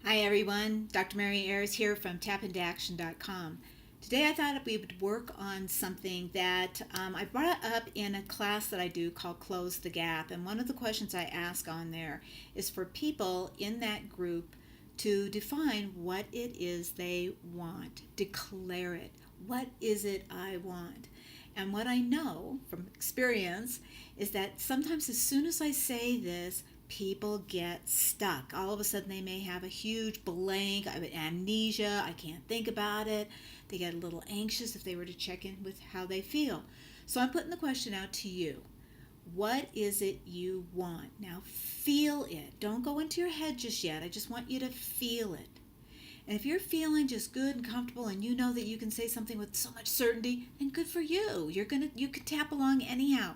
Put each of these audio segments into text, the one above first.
Hi everyone, Dr. Mary Ayers here from tapintoaction.com. Today I thought we would work on something that I brought up in a class that I do called Close the Gap. And one of the questions I ask on there is for people in that group to define what it is they want. Declare it. What is it I want? And what I know from experience is that sometimes as soon as I say this, people get stuck. All of a sudden, they may have a huge blank, amnesia. I can't think about it. They get a little anxious if they were to check in with how they feel. So I'm putting the question out to you. What is it you want? Now feel it. Don't go into your head just yet. I just want you to feel it. And if you're feeling just good and comfortable and you know that you can say something with so much certainty, then good for you. You can tap along anyhow.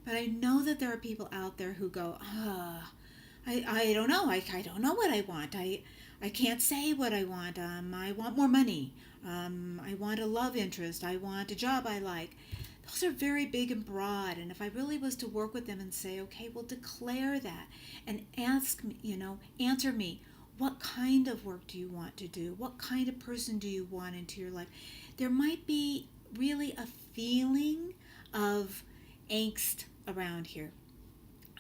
But I know that there are people out there who go, I don't know. I don't know what I want. I can't say what I want. I want more money. I want a love interest. I want a job I like. Those are very big and broad. And if I really was to work with them and say, okay, well, declare that and ask me, answer me. What kind of work do you want to do? What kind of person do you want into your life? There might be really a feeling of angst around here.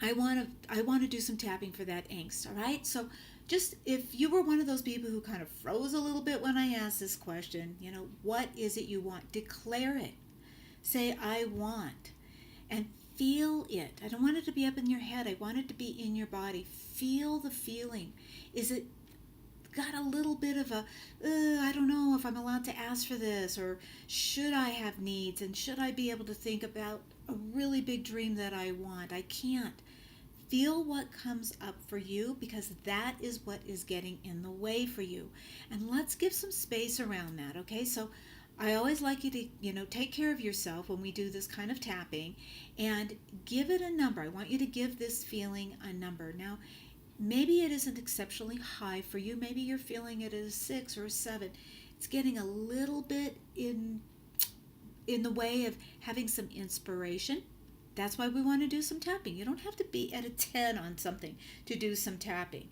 I want to do some tapping for that angst, all right? So just if you were one of those people who kind of froze a little bit when I asked this question, what is it you want? Declare it. Say I want and feel it. I don't want it to be up in your head. I want it to be in your body. Feel the feeling. Is it got a little bit of a, I don't know if I'm allowed to ask for this, or should I have needs, and should I be able to think about a really big dream that I want? I can't. Feel what comes up for you because that is what is getting in the way for you. And let's give some space around that, okay? So I always like you to, take care of yourself when we do this kind of tapping and give it a number. I want you to give this feeling a number. Now, maybe it isn't exceptionally high for you. Maybe you're feeling it at a 6 or a 7. It's getting a little bit in the way of having some inspiration. That's why we want to do some tapping. You don't have to be at a 10 on something to do some tapping.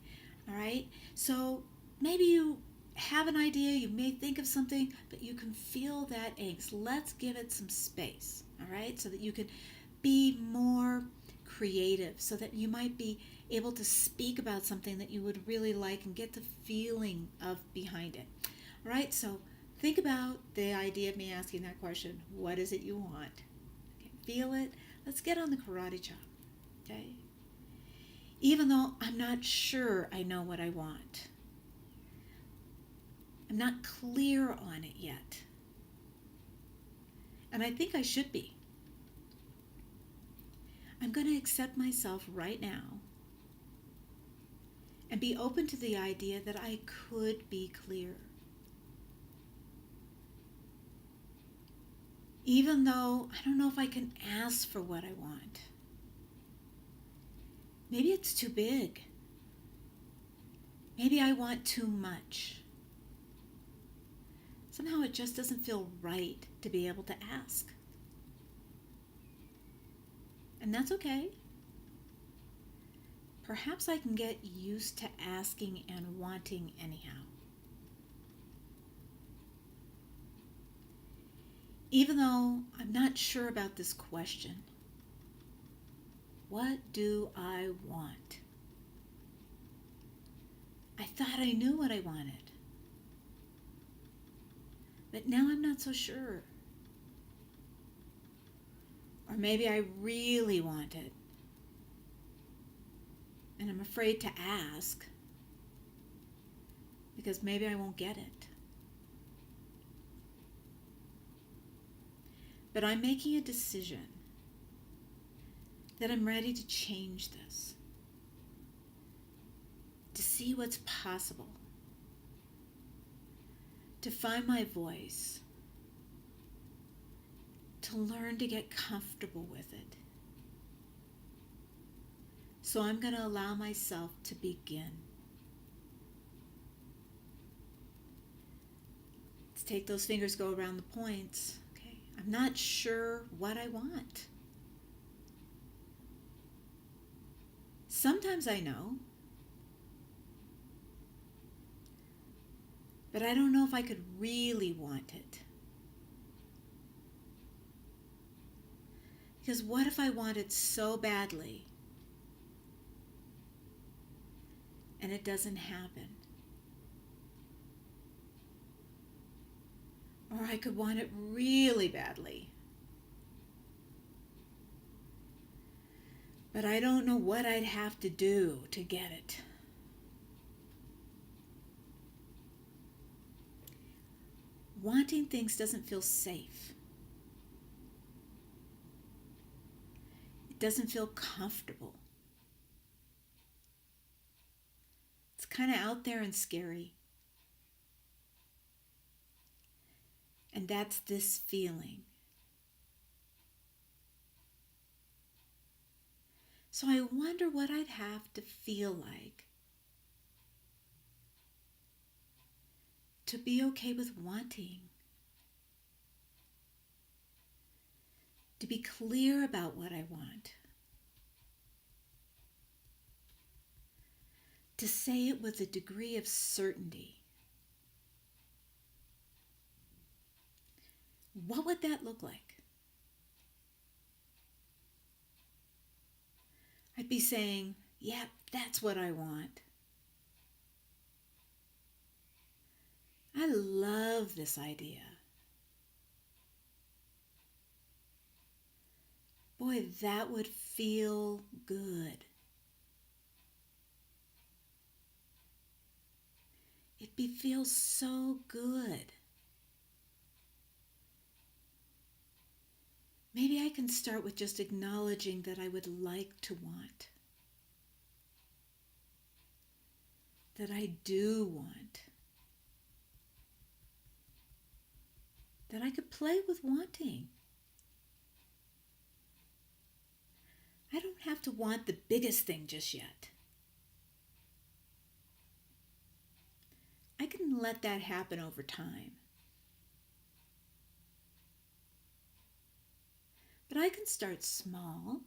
All right? So maybe you have an idea, you may think of something, but you can feel that angst. Let's give it some space. All right? So that you can be more creative, so that you might be able to speak about something that you would really like and get the feeling of behind it. All right? So think about the idea of me asking that question. What is it you want? Okay, feel it. Let's get on the karate chop, okay? Even though I'm not sure I know what I want, I'm not clear on it yet. And I think I should be. I'm going to accept myself right now and be open to the idea that I could be clear. Even though I don't know if I can ask for what I want. Maybe it's too big. Maybe I want too much. Somehow it just doesn't feel right to be able to ask. And that's okay. Perhaps I can get used to asking and wanting anyhow. Even though I'm not sure about this question, what do I want? I thought I knew what I wanted, but now I'm not so sure. Or maybe I really want it, and I'm afraid to ask because maybe I won't get it. But I'm making a decision that I'm ready to change this, to see what's possible, to find my voice, to learn to get comfortable with it. So I'm going to allow myself to begin. Let's take those fingers, go around the points. Okay, I'm not sure what I want. Sometimes I know. but I don't know if I could really want it. Because what if I want it so badly and it doesn't happen? Or I could want it really badly, but I don't know what I'd have to do to get it. Wanting things doesn't feel safe. It doesn't feel comfortable. It's kind of out there and scary. And that's this feeling. So I wonder what I'd have to feel like to be okay with wanting, to be clear about what I want, to say it with a degree of certainty. What would that look like? I'd be saying, yeah, that's what I want. I love this idea. Boy, that would feel good. Feel so good. Maybe I can start with just acknowledging that I would like to want, that I do want, that I could play with wanting. I don't have to want the biggest thing just yet. I can let that happen over time. But I can start small.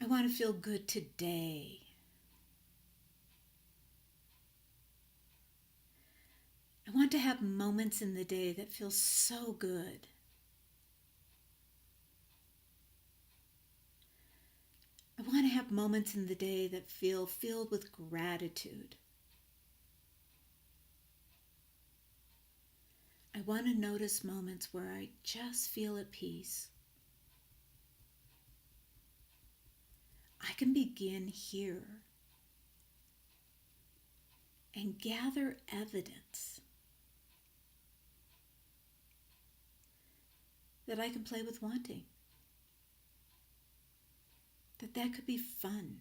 I want to feel good today. I want to have moments in the day that feel so good. I want to have moments in the day that feel filled with gratitude. I want to notice moments where I just feel at peace. I can begin here and gather evidence that I can play with wanting, that could be fun,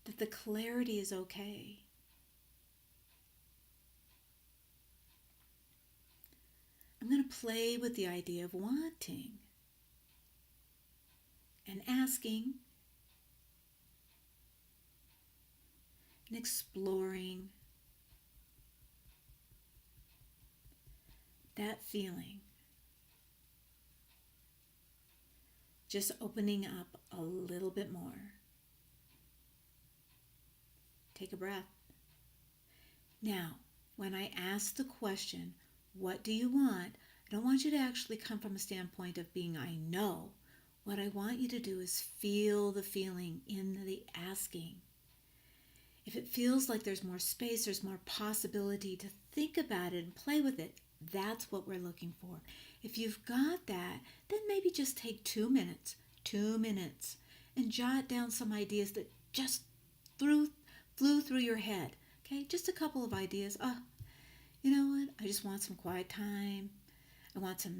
that the clarity is okay. I'm going to play with the idea of wanting and asking and exploring that feeling. Just opening up a little bit more. Take a breath. Now, when I ask the question, what do you want? I don't want you to actually come from a standpoint of being, I know. What I want you to do is feel the feeling in the asking. If it feels like there's more space, there's more possibility to think about it and play with it, that's what we're looking for. If you've got that, then maybe just take 2 minutes, and jot down some ideas that just flew through your head. Okay, just a couple of ideas. You know what? I just want some quiet time. I want a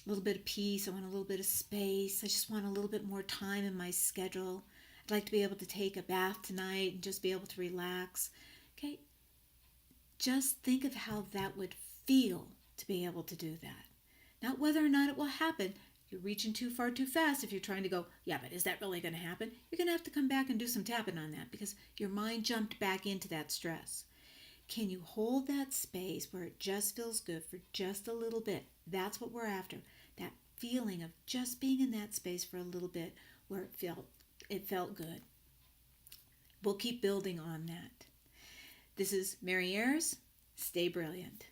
little bit of peace. I want a little bit of space. I just want a little bit more time in my schedule. I'd like to be able to take a bath tonight and just be able to relax. Okay, just think of how that would feel to be able to do that. Not whether or not it will happen. You're reaching too far too fast if you're trying to go, yeah, but is that really going to happen? You're going to have to come back and do some tapping on that because your mind jumped back into that stress. Can you hold that space where it just feels good for just a little bit? That's what we're after. That feeling of just being in that space for a little bit where it it felt good. We'll keep building on that. This is Mary Ayers. Stay brilliant.